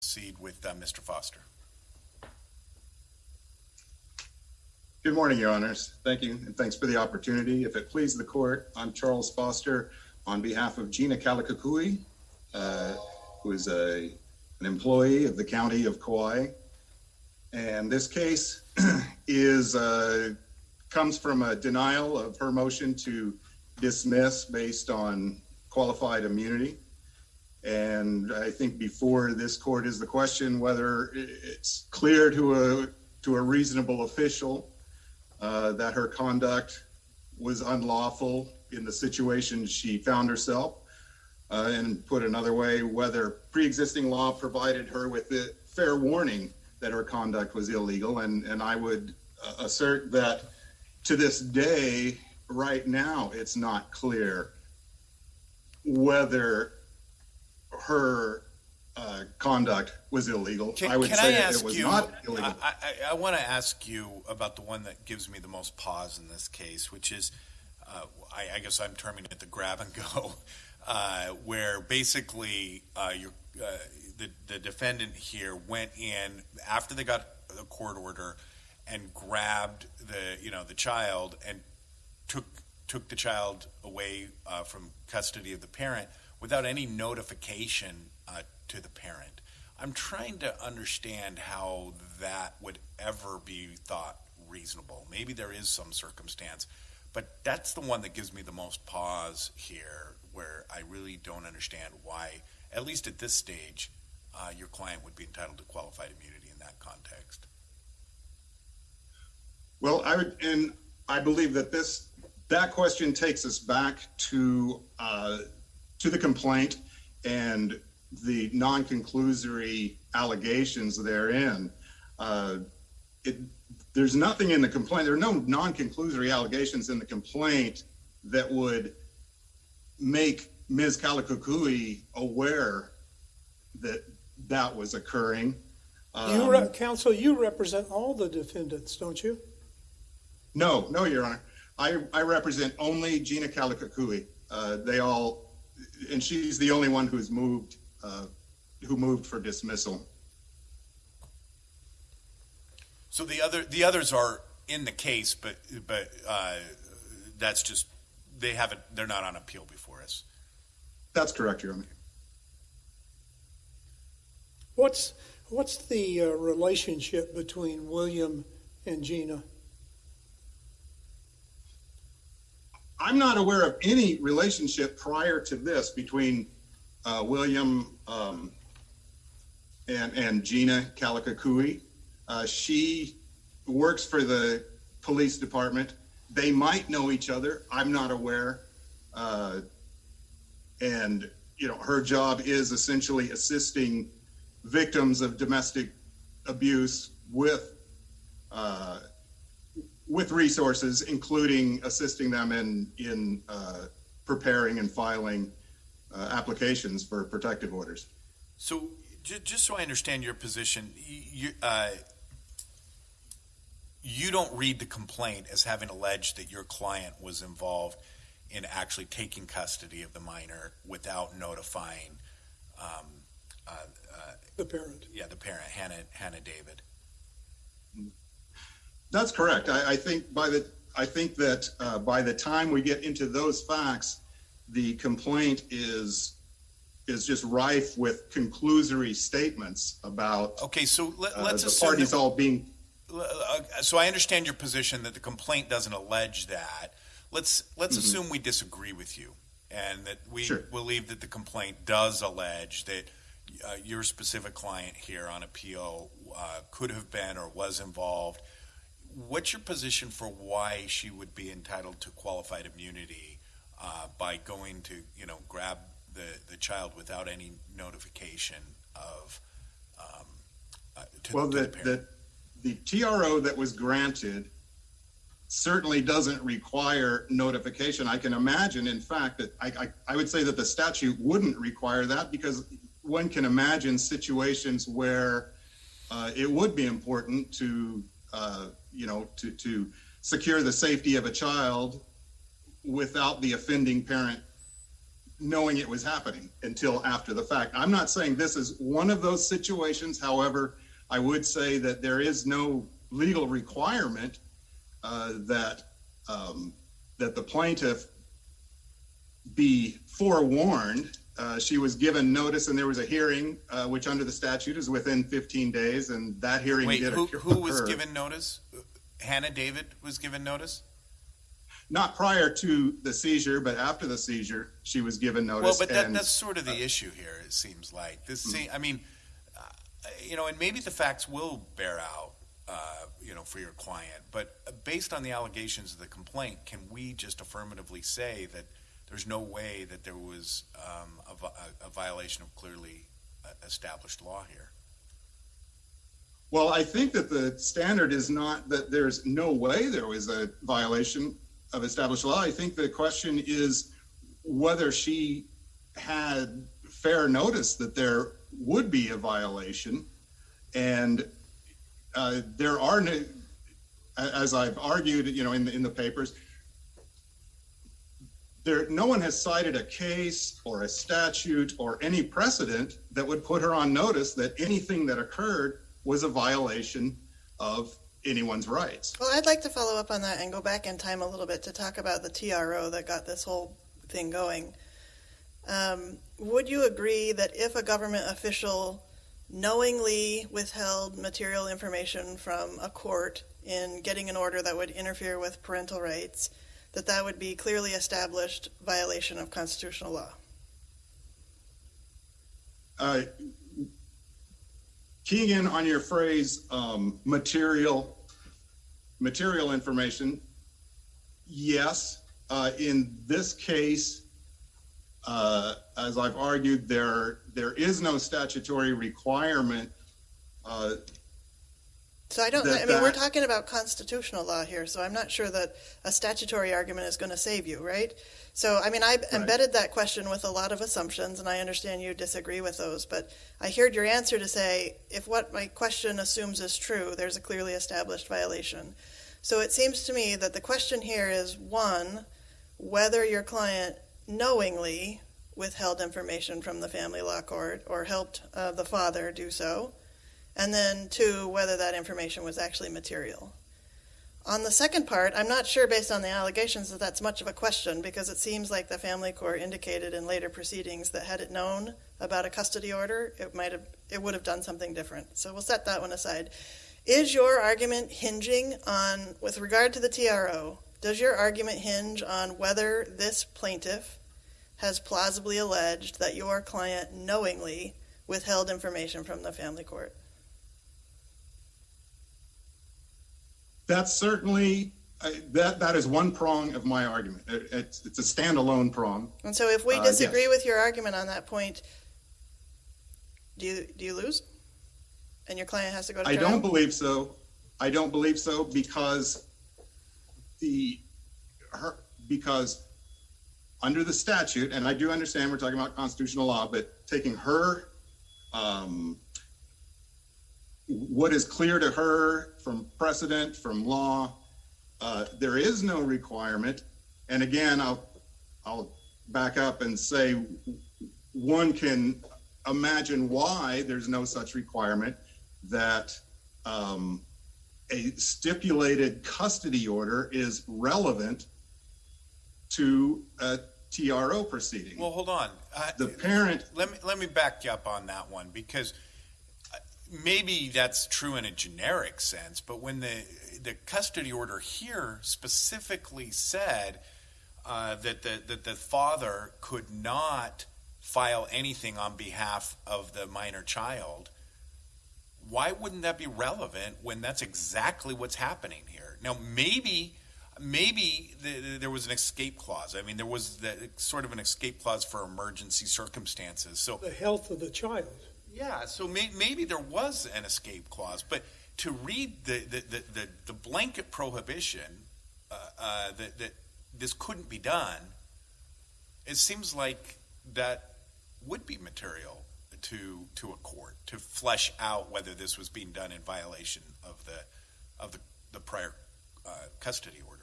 proceed with Mr. Foster. Good morning, Your Honors. Thank you, and thanks for the opportunity. If it pleases the court, I'm Charles Foster on behalf of Gina Kalikakui, who is an employee of the County of Kauai. And this case comes from a denial of her motion to dismiss based on qualified immunity. And I think before this court is the question whether it's clear to a reasonable official that her conduct was unlawful in the situation she found herself, and put another way, whether pre-existing law provided her with the fair warning that her conduct was illegal. And I would assert that to this day, right now, it's not clear whether her conduct was illegal. I would say it was not illegal. I want to ask you about the one that gives me the most pause in this case, which is, I guess I'm terming it the grab and go, where basically the defendant here went in after they got a court order and grabbed the child and took the child away from custody of the parent without any notification to the parent. I'm trying to understand how that would ever be thought reasonable. Maybe there is some circumstance, but that's the one that gives me the most pause here, where I really don't understand why, at least at this stage, your client would be entitled to qualified immunity in that context. Well, I believe that that question takes us back to the complaint and the non-conclusory allegations therein. There's nothing in the complaint. There are no non-conclusory allegations in the complaint that would make Ms. Kalikakui aware that that was occurring. Counsel, you represent all the defendants, don't you? No, Your Honor. I represent only Gina Kalikakui. And she's the only one who moved for dismissal. So the others are in the case, but that's just they're not on appeal before us. That's correct, Your Honor. What's the relationship between William and Gina? I'm not aware of any relationship prior to this between William and Gina Kalikakui. She works for the police department. They might know each other. I'm not aware. And her job is essentially assisting victims of domestic abuse with resources, including assisting them in preparing and filing applications for protective orders. So just so I understand your position, you don't read the complaint as having alleged that your client was involved in actually taking custody of the minor without notifying the parent. Yeah, the parent, Hannah David. That's correct. I think that by the time we get into those facts, the complaint is just rife with conclusory statements about so let's the parties all being. So I understand your position that the complaint doesn't allege that. Let's assume we disagree with you, and that we believe that the complaint does allege that your specific client here on appeal could have been or was involved. What's your position for why she would be entitled to qualified immunity by going to grab the child without any notification of to the parent? The TRO that was granted certainly doesn't require notification. I can imagine, in fact, that I would say that the statute wouldn't require that, because one can imagine situations where it would be important to secure the safety of a child without the offending parent knowing it was happening until after the fact. I'm not saying this is one of those situations. However, I would say that there is no legal requirement that the plaintiff be forewarned. She was given notice, and there was a hearing, which under the statute is within 15 days, and that hearing Wait, did occur. who was given notice? Hannah David was given notice? Not prior to the seizure, but after the seizure, she was given notice. Well, but that's sort of the issue here, it seems like. I mean, and maybe the facts will bear out, for your client, but based on the allegations of the complaint, can we just affirmatively say that there's no way that there was a violation of clearly established law here? Well, I think that the standard is not that there's no way there was a violation of established law. I think the question is whether she had fair notice that there would be a violation. And there are, as I've argued, in the papers, no one has cited a case or a statute or any precedent that would put her on notice that anything that occurred was a violation of anyone's rights. Well, I'd like to follow up on that and go back in time a little bit to talk about the TRO that got this whole thing going. Would you agree that if a government official knowingly withheld material information from a court in getting an order that would interfere with parental rights, that would be clearly established violation of constitutional law? Keying in on your phrase, material information, yes. In this case, as I've argued, there is no statutory requirement. So we're talking about constitutional law here, so I'm not sure that a statutory argument is going to save you, right? So, I've embedded that question with a lot of assumptions, and I understand you disagree with those, but I heard your answer to say, if what my question assumes is true, there's a clearly established violation. So it seems to me that the question here is, one, whether your client knowingly withheld information from the family law court or helped the father do so, and then two, whether that information was actually material. On the second part, I'm not sure based on the allegations that that's much of a question, because it seems like the family court indicated in later proceedings that had it known about a custody order, it would have done something different. So we'll set that one aside. Is your argument hinging on, with regard to the TRO, does your argument hinge on whether this plaintiff has plausibly alleged that your client knowingly withheld information from the family court? That's certainly, that is one prong of my argument. It's a standalone prong. And so if we disagree with your argument on that point, do you lose? And your client has to go to trial? I don't believe so. Because because under the statute, and I do understand we're talking about constitutional law, but taking her, what is clear to her from precedent, from law, there is no requirement. And again, I'll back up and say one can imagine why there's no such requirement, that a stipulated custody order is relevant to a TRO proceeding. Well, hold on. The parent... Let me back you up on that one, because maybe that's true in a generic sense, but when the custody order here specifically said that the father could not file anything on behalf of the minor child, why wouldn't that be relevant when that's exactly what's happening here? Now, maybe there was an escape clause. I mean, there was sort of an escape clause for emergency circumstances. So The health of the child. yeah, so maybe there was an escape clause, but to read the blanket prohibition that this couldn't be done, it seems like that would be material to a court to flesh out whether this was being done in violation of the prior custody order.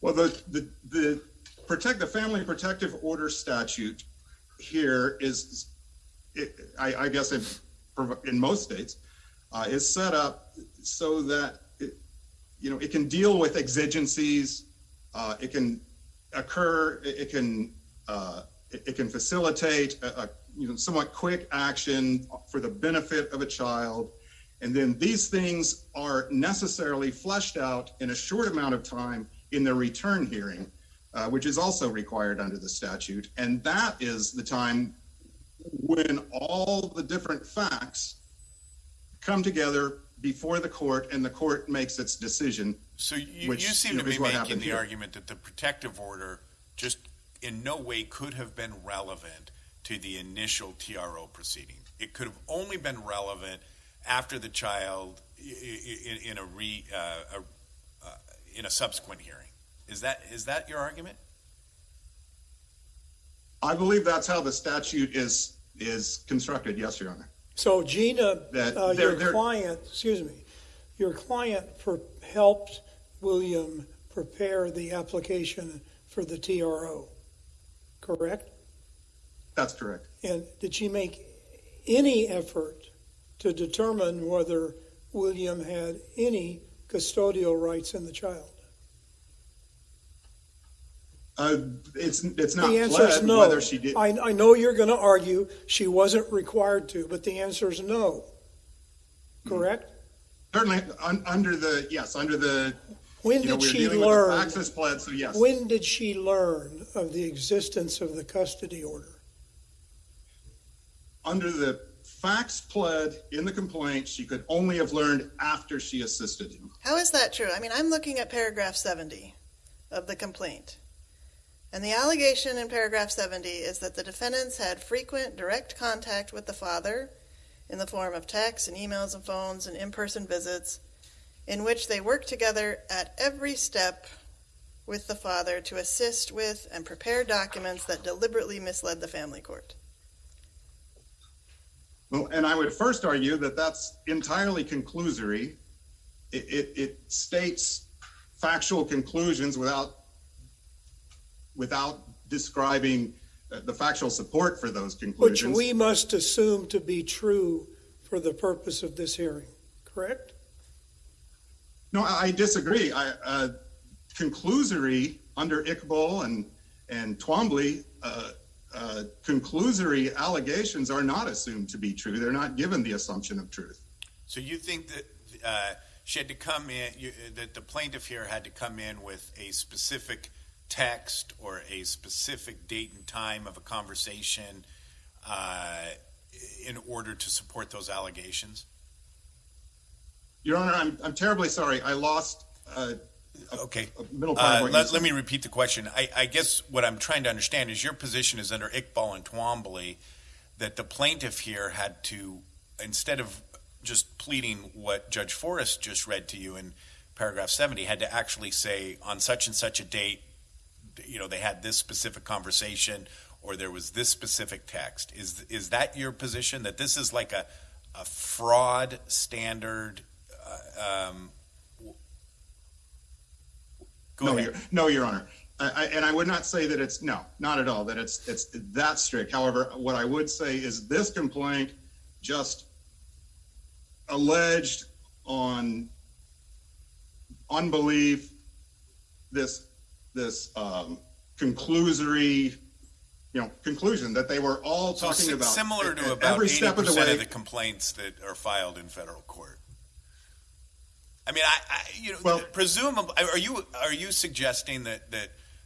Well, the the Family Protective Order statute here is, I guess in most states, is set up so that it can deal with exigencies. It can occur. It can facilitate a somewhat quick action for the benefit of a child. And then these things are necessarily fleshed out in a short amount of time in the return hearing, which is also required under the statute. And that is the time when all the different facts come together before the court and the court makes its decision. So you seem to be making the argument that the protective order just in no way could have been relevant to the initial TRO proceeding. It could have only been relevant after the child in a subsequent hearing. Is that your argument? I believe that's how the statute is constructed. Yes, Your Honor. So Gina, your client helped William prepare the application for the TRO, correct? That's correct. And did she make any effort to determine whether William had any custodial rights in the child? It's not the answer is no. Whether she did. I know you're going to argue she wasn't required to, but the answer is no. Correct? Certainly, under the. When did she learn? Access pled, so yes. When did she learn of the existence of the custody order? Under the facts pled in the complaint, she could only have learned after she assisted him. How is that true? I mean, I'm looking at paragraph 70 of the complaint. And the allegation in paragraph 70 is that the defendants had frequent direct contact with the father in the form of texts and emails and phones and in-person visits, in which they worked together at every step with the father to assist with and prepare documents that deliberately misled the family court. Well, and I would first argue that that's entirely conclusory. It states factual conclusions without describing the factual support for those conclusions. Which we must assume to be true for the purpose of this hearing, correct? No, I disagree. Conclusory under Iqbal and Twombly, conclusory allegations are not assumed to be true. They're not given the assumption of truth. So you think that she had to come in, that the plaintiff here had to come in with a specific text or a specific date and time of a conversation in order to support those allegations? Your Honor, I'm terribly sorry. I lost okay. a middle part of what you said. Let me repeat the question. I guess what I'm trying to understand is your position is under Iqbal and Twombly that the plaintiff here had to, instead of just pleading what Judge Forrest just read to you in paragraph 70, had to actually say on such and such a date, they had this specific conversation or there was this specific text. Is that your position, that this is like a fraud standard? Go ahead. No, Your Honor. And I would not say that it's, no, not at all, that it's that strict. However, what I would say is this complaint just alleged on unbelief, this conclusory, conclusion that they were all talking about. Similar to about every 80% step of the way. of the complaints that are filed in federal court. I mean, presumably, are you suggesting that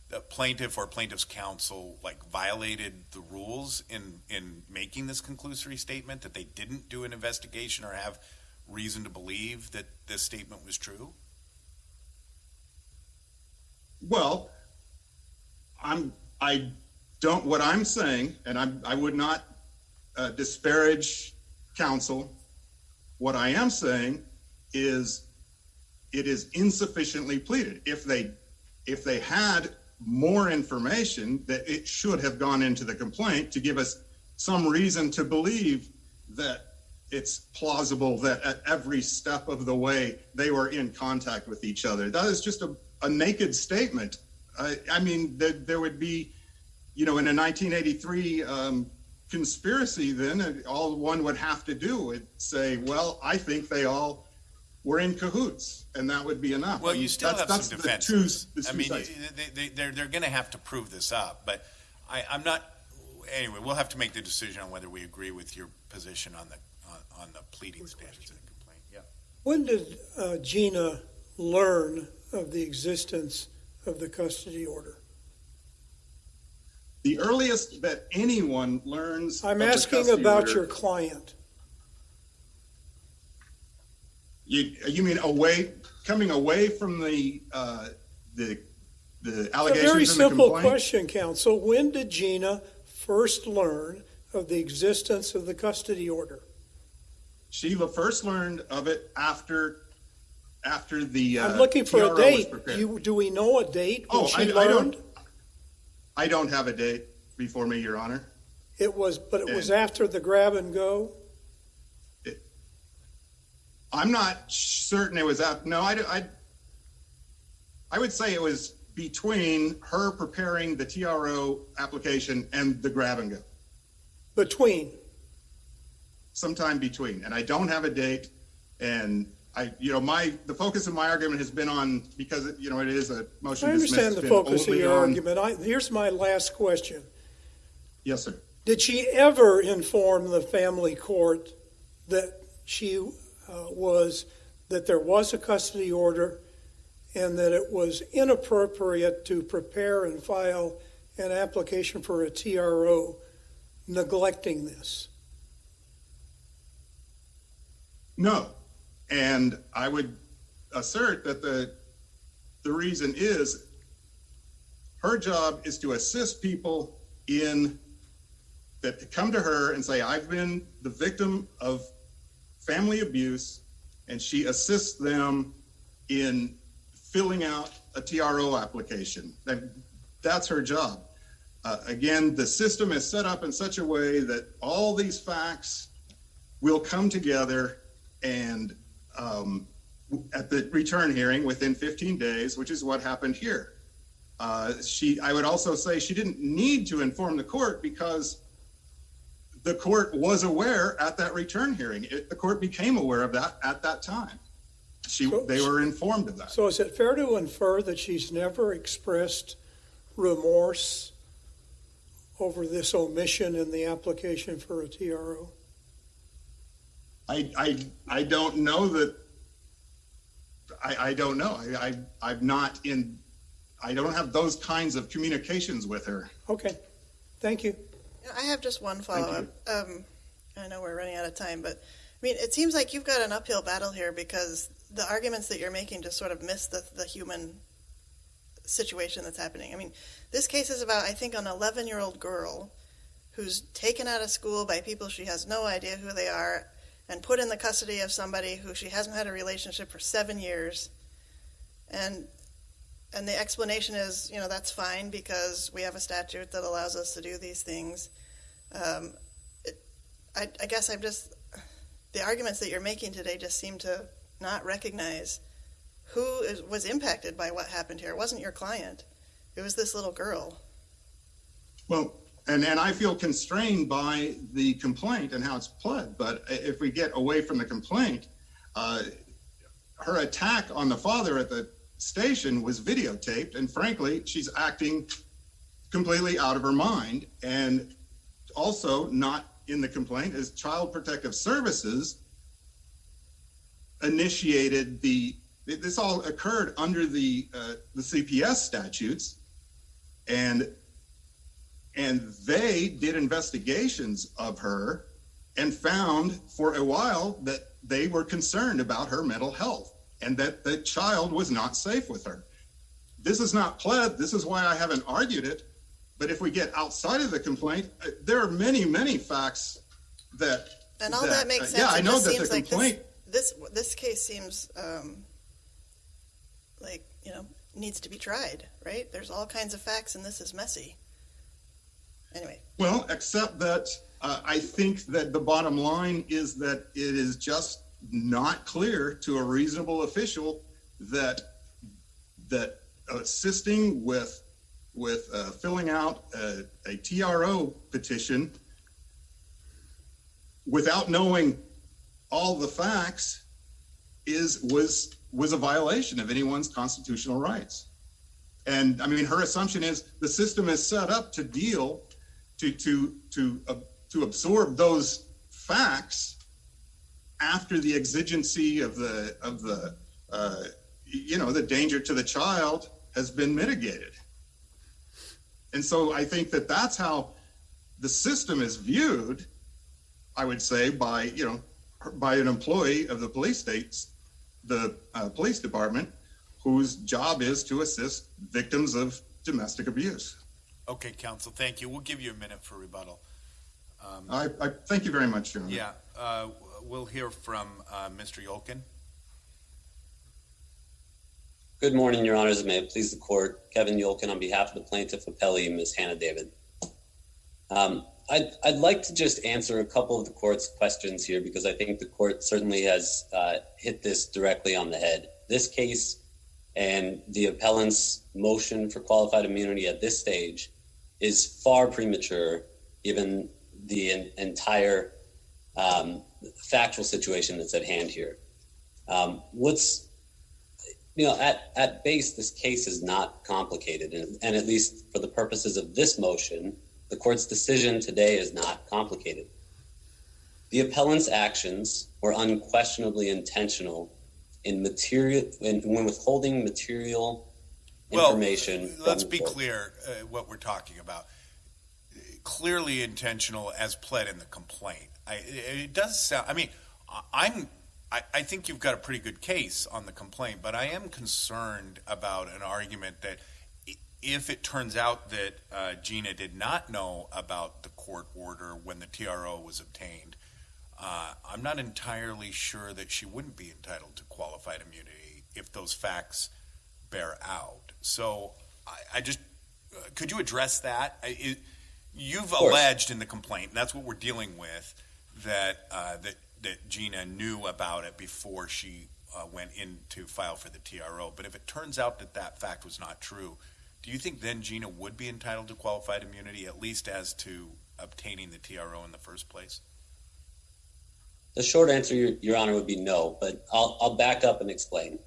the plaintiff or plaintiff's counsel violated the rules in making this conclusory statement, that they didn't do an investigation or have reason to believe that this statement was true? Well, what I'm saying, and I would not disparage counsel. What I am saying is it is insufficiently pleaded. If they had more information, that it should have gone into the complaint to give us some reason to believe that it's plausible that at every step of the way they were in contact with each other. That is just a naked statement I mean, there would be, in a 1983 conspiracy, then all one would have to do would say, well, I think they all were in cahoots, and that would be enough. Well, you still have some defenses. I mean, sides. they're going to have to prove this up, but I'm not. Anyway, we'll have to make the decision on whether we agree with your position on the pleading standards in the complaint. Yeah. When did Gina learn of the existence of the custody order? The earliest that anyone learns. I'm of the asking custody about order- your client. You mean coming away from the It's a allegations very in the simple complaint? question, counsel. When did Gina first learn of the existence of the custody order? She first learned of it after the. I'm looking for TRO a was date. prepared. Do we know a date when Oh, she I learned? I don't have a date before me, Your Honor. It was after the grab and go. I'm not certain it was after. No, I would say it was between her preparing the TRO application and the grab and go. Between. Sometime between, and I don't have a date. And the focus of my argument has been on, because it is a motion I to dismiss. understand the it's been focus of only your on- argument. Here's my last question. Yes, sir. Did she ever inform the family court that that there was a custody order and that it was inappropriate to prepare and file an application for a TRO neglecting this? No. And I would assert that the reason is her job is to assist people that come to her and say, I've been the victim of family abuse, and she assists them in filling out a TRO application. That's her job. Again, the system is set up in such a way that all these facts will come together and at the return hearing within 15 days, which is what happened here. I would also say she didn't need to inform the court because the court was aware at that return hearing. The court became aware of that at that time. They were informed of that. So is it fair to infer that she's never expressed remorse over this omission in the application for a TRO? I don't know that. I don't know. I don't have those kinds of communications with her. Okay, thank you. I have just one follow-up. I know we're running out of time, but I mean, it seems like you've got an uphill battle here because the arguments that you're making just sort of miss the human situation that's happening. I mean, this case is about, I think, an 11-year-old girl who's taken out of school by people she has no idea who they are and put in the custody of somebody who she hasn't had a relationship for 7 years. And the explanation is, that's fine because we have a statute that allows us to do these things. I guess the arguments that you're making today just seem to not recognize who was impacted by what happened here. It wasn't your client. It was this little girl. Well, and I feel constrained by the complaint and how it's pled. But if we get away from the complaint, her attack on the father at the station was videotaped, and frankly, she's acting completely out of her mind. And also not in the complaint is Child Protective Services initiated this all occurred under the CPS statutes, and they did investigations of her and found for a while that they were concerned about her mental health and that the child was not safe with her. This is not pled. This is why I haven't argued it. But if we get outside of the complaint, there are many, many facts that. And all that makes sense. Yeah, I It know just that seems the like complaint. This case seems like needs to be tried, right? There's all kinds of facts, and this is messy. Anyway. Well, except that I think that the bottom line is that it is just not clear to a reasonable official that assisting with filling out a TRO petition without knowing all the facts was a violation of anyone's constitutional rights. And I mean, her assumption is the system is set up to deal to absorb those facts after the exigency of the danger to the child has been mitigated. And so I think that that's how the system is viewed, I would say, by an employee of the police department, whose job is to assist victims of domestic abuse. Okay, counsel, thank you. We'll give you a minute for rebuttal. I thank you very much, Your Honor. Yeah, we'll hear from Mr. Yolkin. Good morning, Your Honors. May it please the court. Kevin Yolkin on behalf of the plaintiff appellee, Ms. Hannah David. I'd like to just answer a couple of the court's questions here because I think the court certainly has hit this directly on the head. This case and the appellant's motion for qualified immunity at this stage is far premature given the entire factual situation that's at hand here. At base, this case is not complicated, and at least for the purposes of this motion, the court's decision today is not complicated. The appellant's actions were unquestionably intentional when withholding material information. Well, let's be clear what we're talking about. Clearly intentional as pled in the complaint. It does sound, I think you've got a pretty good case on the complaint, but I am concerned about an argument that if it turns out that Gina did not know about the court order when the TRO was obtained, I'm not entirely sure that she wouldn't be entitled to qualified immunity if those facts bear out. So could you address that? You've alleged in the complaint, and that's what we're dealing with, that Gina knew about it before she went in to file for the TRO. But if it turns out that fact was not true, do you think then Gina would be entitled to qualified immunity, at least as to obtaining the TRO in the first place? The short answer, Your Honor, would be no, but I'll back up and explain.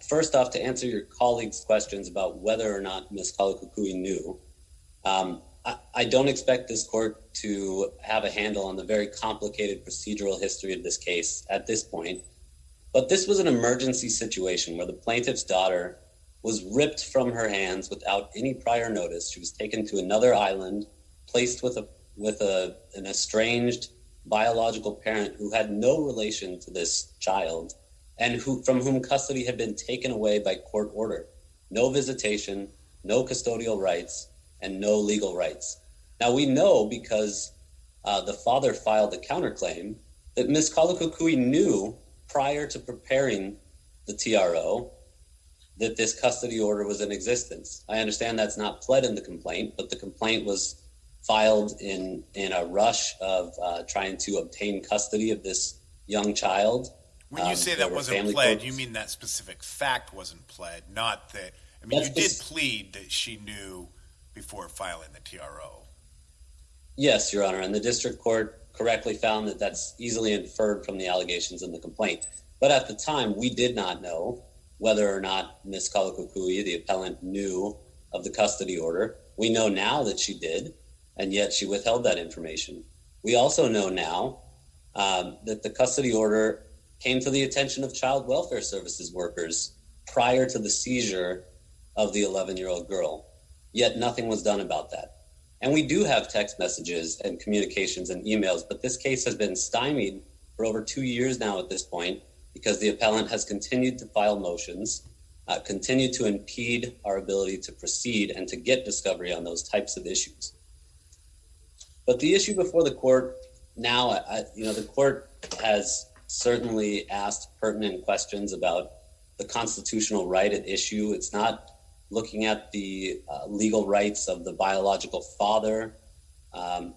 First off, to answer your colleague's questions about whether or not Ms. Kalakukui knew, I don't expect this court to have a handle on the very complicated procedural history of this case at this point, but this was an emergency situation where the plaintiff's daughter was ripped from her hands without any prior notice. She was taken to another island, placed with an estranged biological parent who had no relation to this child and from whom custody had been taken away by court order. No visitation, no custodial rights, and no legal rights. Now we know because the father filed a counterclaim that Ms. Kalakukui knew prior to preparing the TRO that this custody order was in existence. I understand that's not pled in the complaint, but the complaint was filed in a rush of trying to obtain custody of this young child. When you say that wasn't pled, you mean that specific fact wasn't pled, not that, you did plead that she knew before filing the TRO. Yes, Your Honor, and the district court correctly found that that's easily inferred from the allegations in the complaint. But at the time, we did not know whether or not Ms. Kalakukui, the appellant, knew of the custody order. We know now that she did, and yet she withheld that information. We also know now that the custody order came to the attention of child welfare services workers prior to the seizure of the 11-year-old girl, yet nothing was done about that. And we do have text messages and communications and emails, but this case has been stymied for over 2 years now at this point because the appellant has continued to file motions, continued to impede our ability to proceed and to get discovery on those types of issues. But the issue before the court now, the court has certainly asked pertinent questions about the constitutional right at issue. It's not looking at the legal rights of the biological father.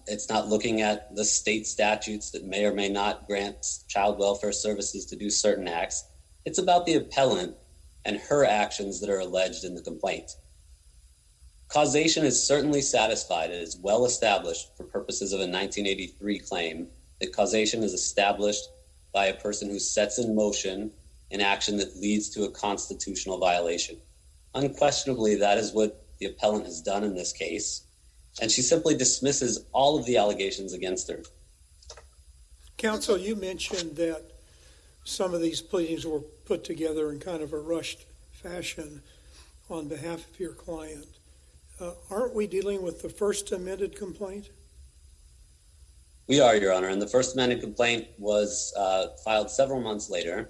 It's not looking at the state statutes that may or may not grant child welfare services to do certain acts. It's about the appellant and her actions that are alleged in the complaint. Causation is certainly satisfied. It is well established for purposes of a 1983 claim that causation is established by a person who sets in motion an action that leads to a constitutional violation. Unquestionably, that is what the appellant has done in this case, and she simply dismisses all of the allegations against her. Counsel, you mentioned that some of these pleadings were put together in kind of a rushed fashion on behalf of your client. Aren't we dealing with the first amended complaint? We are, Your Honor, and the first amended complaint was filed several months later.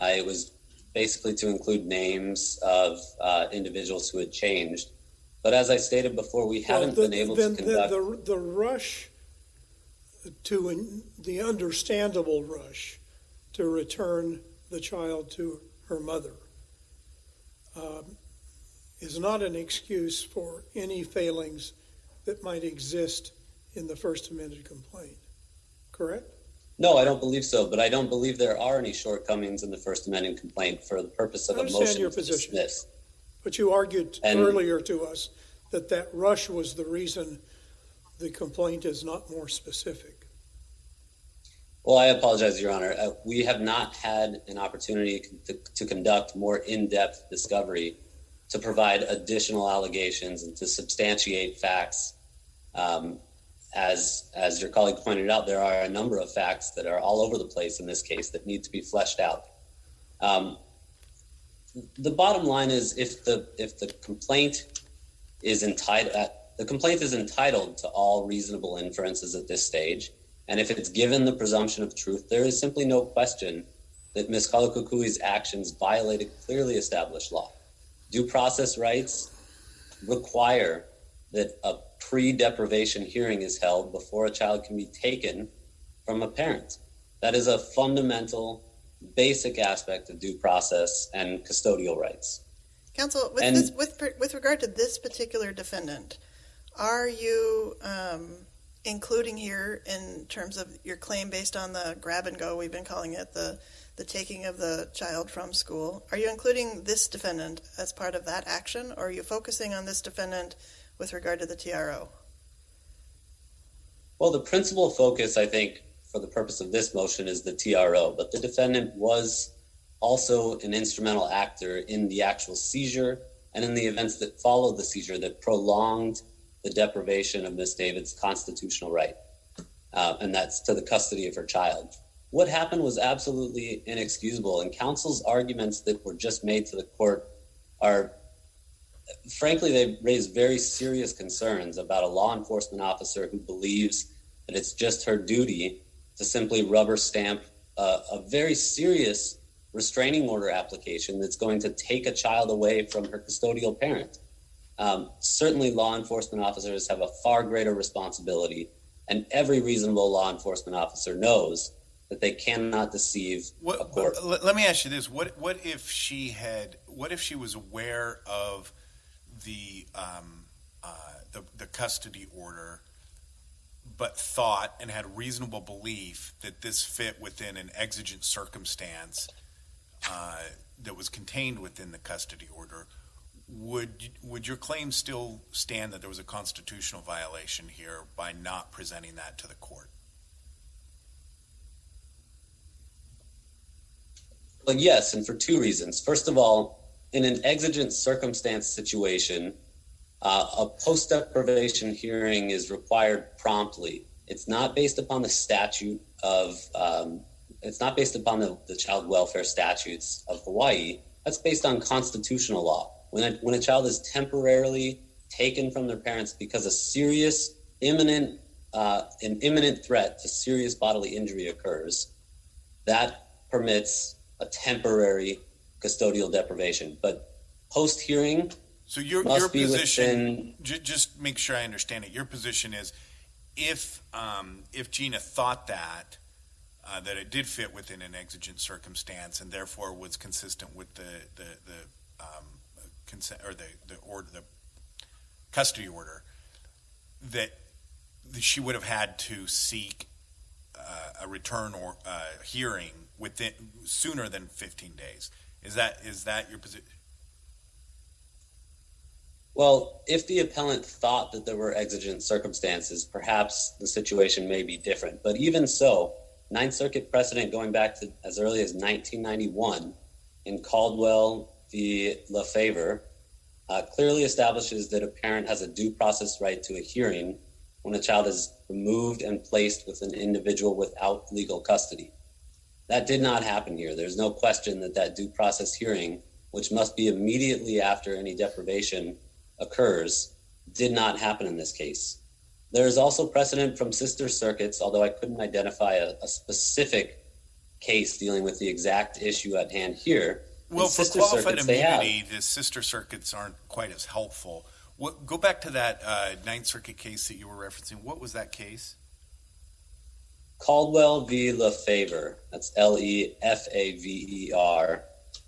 It was basically to include names of individuals who had changed. But as I stated before, we haven't been able to conduct... The rush to, the understandable rush to return the child to her mother is not an excuse for any failings that might exist in the first amended complaint, correct? No, I don't believe so, but I don't believe there are any shortcomings in the First Amendment complaint for the purpose of a motion to dismiss. But you argued earlier to us that that rush was the reason the complaint is not more specific. Well, I apologize, Your Honor. We have not had an opportunity to conduct more in-depth discovery to provide additional allegations and to substantiate facts. As your colleague pointed out, there are a number of facts that are all over the place in this case that need to be fleshed out. The bottom line is, if the complaint is entitled to all reasonable inferences at this stage, and if it's given the presumption of truth, there is simply no question that Ms. Kalakukui's actions violated clearly established law. Due process rights require that a pre-deprivation hearing is held before a child can be taken from a parent. That is a fundamental, basic aspect of due process and custodial rights. Counsel, with regard to this particular defendant, are you including here, in terms of your claim based on the grab and go, we've been calling it the taking of the child from school, are you including this defendant as part of that action, or are you focusing on this defendant with regard to the TRO? Well, the principal focus, I think, for the purpose of this motion is the TRO, but the defendant was also an instrumental actor in the actual seizure and in the events that followed the seizure that prolonged the deprivation of Ms. David's constitutional right, and that's to the custody of her child. What happened was absolutely inexcusable, and counsel's arguments that were just made to the court are, frankly, they raise very serious concerns about a law enforcement officer who believes that it's just her duty to simply rubber stamp a very serious restraining order application that's going to take a child away from her custodial parent. Certainly, law enforcement officers have a far greater responsibility, and every reasonable law enforcement officer knows that they cannot deceive a court. Let me ask you this: what if she was aware of the custody order, but thought and had reasonable belief that this fit within an exigent circumstance that was contained within the custody order? Would your claim still stand that there was a constitutional violation here by not presenting that to the court? Well, yes, and for two reasons. First of all, in an exigent circumstance situation, a post-deprivation hearing is required promptly. It's not based upon the statute of, it's not based upon the child welfare statutes of Hawaii. That's based on constitutional law. When a child is temporarily taken from their parents because a serious, an imminent threat to serious bodily injury occurs, that permits a temporary custodial deprivation. But post-hearing, so your position, just make sure I understand it. Your position is, if Gina thought that it did fit within an exigent circumstance and therefore was consistent with the consent or the custody order, that she would have had to seek a return or hearing within sooner than 15 days. Is that your position? Well, if the appellant thought that there were exigent circumstances, perhaps the situation may be different. But even so, Ninth Circuit precedent going back to as early as 1991 in Caldwell v. LaFavor clearly establishes that a parent has a due process right to a hearing when a child is removed and placed with an individual without legal custody. That did not happen here. There's no question that that due process hearing, which must be immediately after any deprivation occurs, did not happen in this case. There is also precedent from sister circuits, although I couldn't identify a specific case dealing with the exact issue at hand here. Well, for qualified immunity, the sister circuits aren't quite as helpful. Go back to that Ninth Circuit case that you were referencing. What was that case? Caldwell v. LaFavor. That's LeFaver,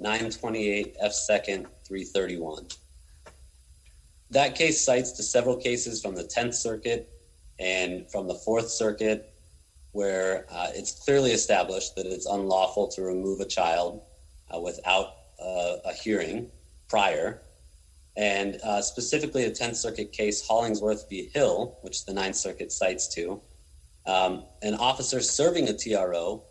928 F. 2nd, 331. That case cites to several cases from the 10th Circuit and from the 4th Circuit where it's clearly established that it's unlawful to remove a child without a hearing prior. And specifically a 10th Circuit case, Hollingsworth v. Hill, which the 9th Circuit cites to, an officer serving a TRO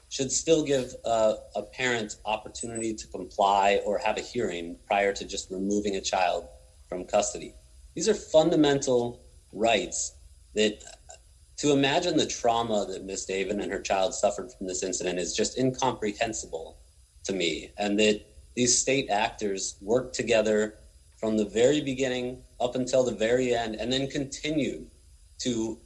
should still give a parent opportunity to comply or have a hearing prior to just removing a child from custody. These are fundamental rights that, to imagine the trauma that Miss David and her child suffered from this incident is just incomprehensible to me, and that these state actors worked together from the very beginning up until the very end, and then continued to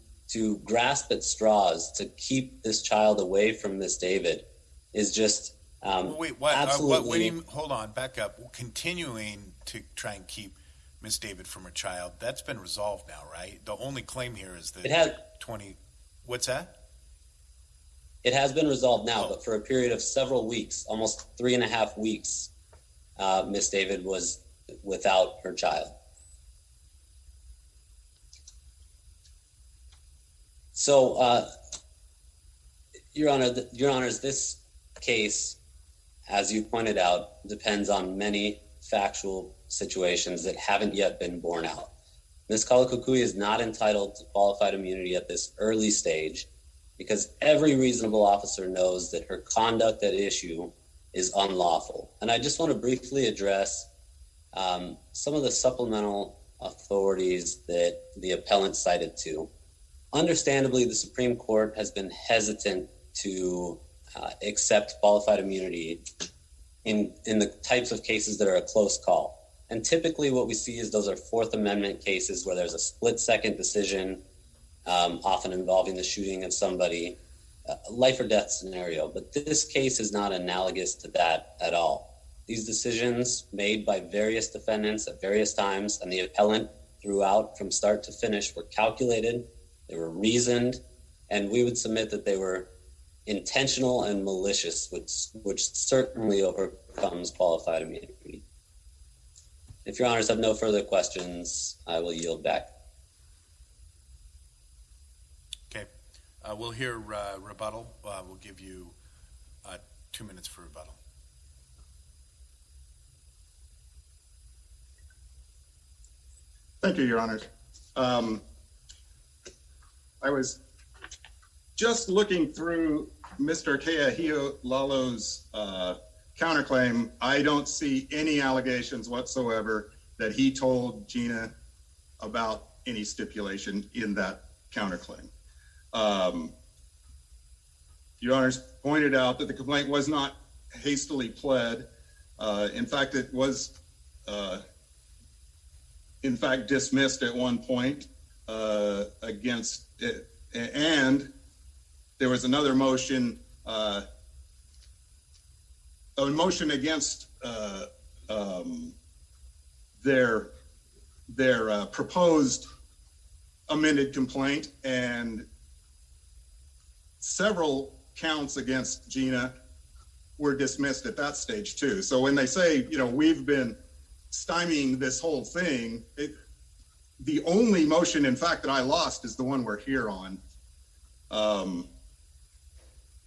grasp at straws to keep this child away from Miss David is just absolutely. Hold on, back up. Continuing to try and keep Miss David from her child, that's been resolved now, right? The only claim here is that 20. What's that? It has been resolved now, but for a period of several weeks, almost 3.5 weeks, Miss David was without her child. So, Your Honors, this case, as you pointed out, depends on many factual situations that haven't yet been borne out. Ms. Kalakukui is not entitled to qualified immunity at this early stage because every reasonable officer knows that her conduct at issue is unlawful. And I just want to briefly address some of the supplemental authorities that the appellant cited to. Understandably, the Supreme Court has been hesitant to accept qualified immunity in the types of cases that are a close call. And typically what we see is those are Fourth Amendment cases where there's a split-second decision, often involving the shooting of somebody, a life or death scenario. But this case is not analogous to that at all. These decisions made by various defendants at various times and the appellant throughout from start to finish were calculated, they were reasoned, and we would submit that they were intentional and malicious, which certainly overcomes qualified immunity. If Your Honors have no further questions, I will yield back. Okay. We'll hear rebuttal. We'll give you 2 minutes for rebuttal. Thank you, Your Honors. I was just looking through Mr. Keahiolalo's counterclaim. I don't see any allegations whatsoever that he told Gina about any stipulation in that counterclaim. Your Honors pointed out that the complaint was not hastily pled. In fact, it was dismissed at one point against it, and there was another motion, a motion against their proposed amended complaint, and several counts against Gina were dismissed at that stage too. So when they say, we've been stymieing this whole thing, the only motion, in fact, that I lost is the one we're here on.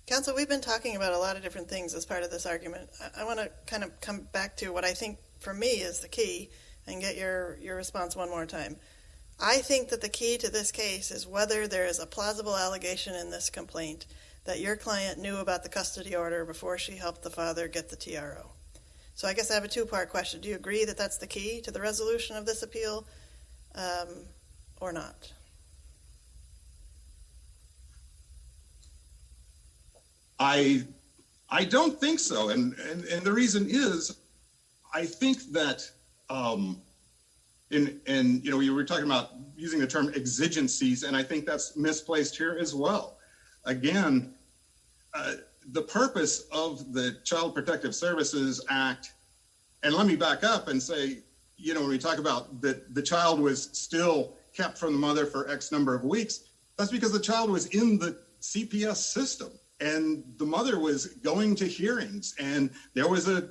Counsel, we've been talking about a lot of different things as part of this argument. I want to kind of come back to what I think for me is the key, and get your response one more time. I think that the key to this case is whether there is a plausible allegation in this complaint that your client knew about the custody order before she helped the father get the TRO. So I guess I have a two-part question. Do you agree that that's the key to the resolution of this appeal, or not? I don't think so, and the reason is, I think that, you were talking about using the term exigencies, and I think that's misplaced here as well. Again, the purpose of the Child Protective Services Act, and let me back up and say, when we talk about that the child was still kept from the mother for X number of weeks, that's because the child was in the CPS system. And the mother was going to hearings, and there was a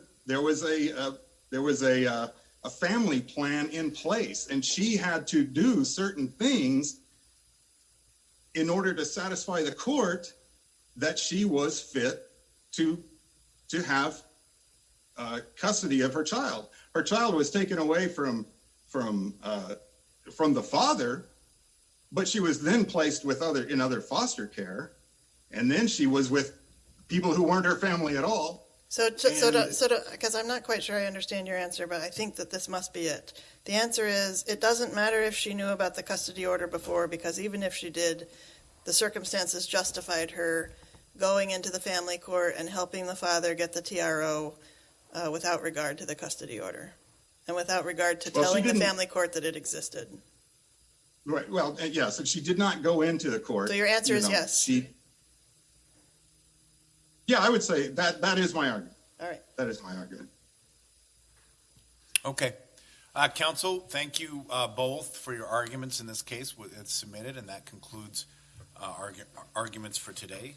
family plan in place, and she had to do certain things in order to satisfy the court that she was fit to have custody of her child. Her child was taken away from the father, but she was then placed with in other foster care. And then she was with people who weren't her family at all. So, because I'm not quite sure I understand your answer, but I think that this must be it. The answer is, it doesn't matter if she knew about the custody order before, because even if she did, the circumstances justified her going into the family court and helping the father get the TRO without regard to the custody order, and without regard to telling the family court that it existed. Right. Well, yes, and she did not go into the court. So your answer is yes. Yeah, I would say that is my argument. All right. That is my argument. Okay. Counsel, thank you both for your arguments in this case. It's submitted, and that concludes arguments for today.